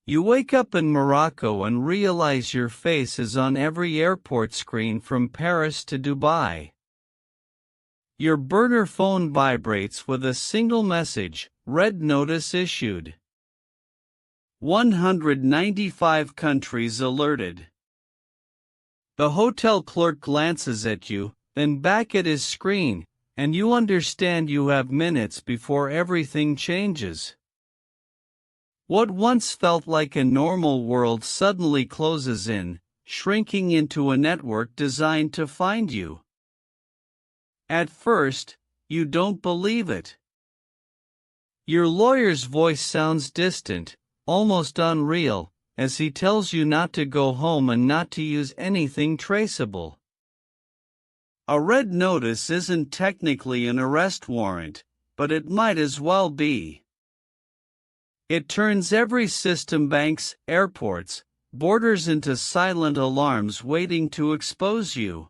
You wake up in Morocco and realize your face is on every airport screen from Paris to Dubai. Your burner phone vibrates with a single message, Red Notice issued. 195 countries alerted. The hotel clerk glances at you, then back at his screen, and you understand you have minutes before everything changes. What once felt like a normal world suddenly closes in, shrinking into a network designed to find you. At first, you don't believe it. Your lawyer's voice sounds distant, almost unreal, as he tells you not to go home and not to use anything traceable. A red notice isn't technically an arrest warrant, but it might as well be. It turns every system, banks, airports, borders into silent alarms waiting to expose you.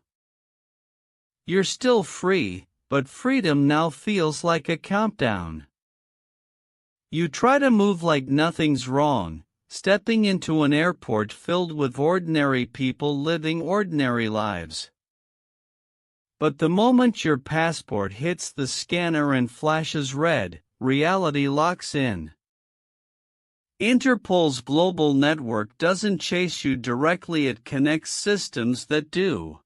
You're still free, but freedom now feels like a countdown. You try to move like nothing's wrong, stepping into an airport filled with ordinary people living ordinary lives. But the moment your passport hits the scanner and flashes red, reality locks in. Interpol's global network doesn't chase you directly, it connects systems that do.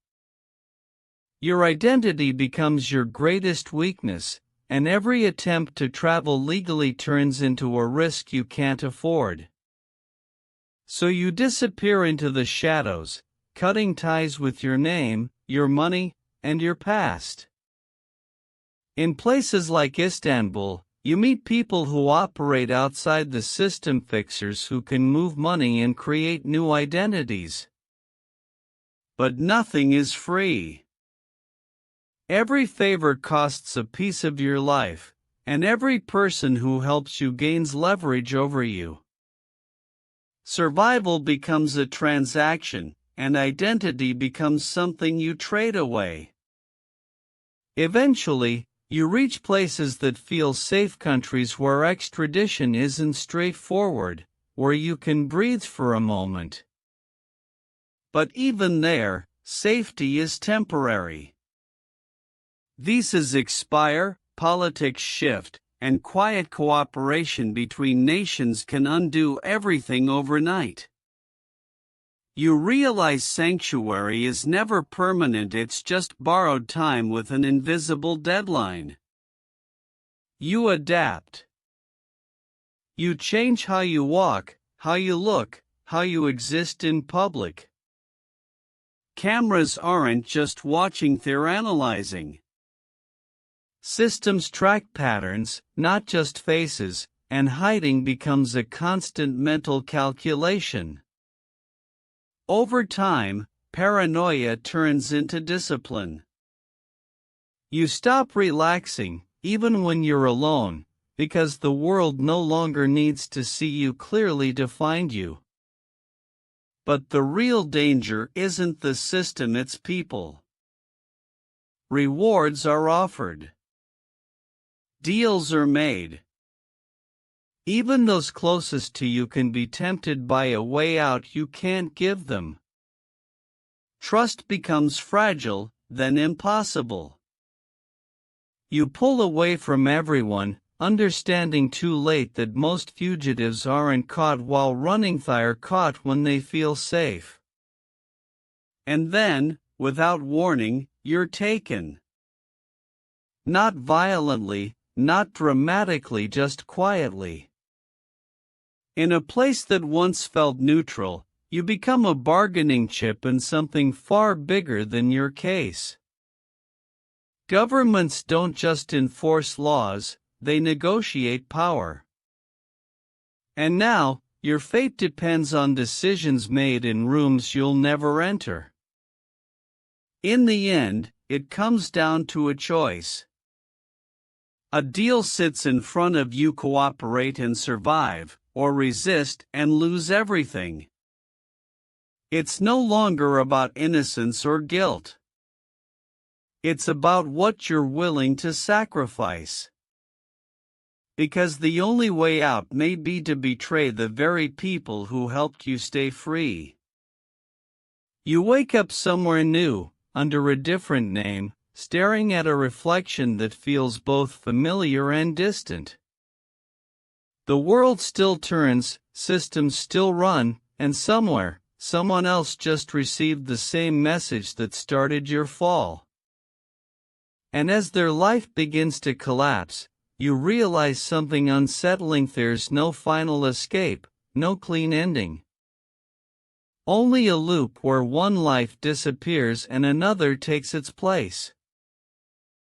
Your identity becomes your greatest weakness, and every attempt to travel legally turns into a risk you can't afford. So you disappear into the shadows, cutting ties with your name, your money, and your past. In places like Istanbul, you meet people who operate outside the system, fixers who can move money and create new identities. But nothing is free. Every favor costs a piece of your life, and every person who helps you gains leverage over you. Survival becomes a transaction, and identity becomes something you trade away. Eventually, you reach places that feel safe, countries where extradition isn't straightforward, where you can breathe for a moment. But even there, safety is temporary. Visas expire, politics shift, and quiet cooperation between nations can undo everything overnight. You realize sanctuary is never permanent, it's just borrowed time with an invisible deadline. You adapt. You change how you walk, how you look, how you exist in public. Cameras aren't just watching, they're analyzing. Systems track patterns, not just faces, and hiding becomes a constant mental calculation. Over time, paranoia turns into discipline. You stop relaxing, even when you're alone, because the world no longer needs to see you clearly to find you. But the real danger isn't the system, it's people. Rewards are offered. Deals are made. Even those closest to you can be tempted by a way out you can't give them. Trust becomes fragile, then impossible. You pull away from everyone, understanding too late that most fugitives aren't caught while running, they're caught when they feel safe. And then, without warning, you're taken. Not violently, not dramatically, just quietly. In a place that once felt neutral, you become a bargaining chip in something far bigger than your case. Governments don't just enforce laws, they negotiate power. And now, your fate depends on decisions made in rooms you'll never enter. In the end, it comes down to a choice. A deal sits in front of you: cooperate and survive, or resist and lose everything. It's no longer about innocence or guilt. It's about what you're willing to sacrifice. Because the only way out may be to betray the very people who helped you stay free. You wake up somewhere new, under a different name, staring at a reflection that feels both familiar and distant. The world still turns, systems still run, and somewhere, someone else just received the same message that started your fall. And as their life begins to collapse, you realize something unsettling: there's no final escape, no clean ending. Only a loop where one life disappears and another takes its place.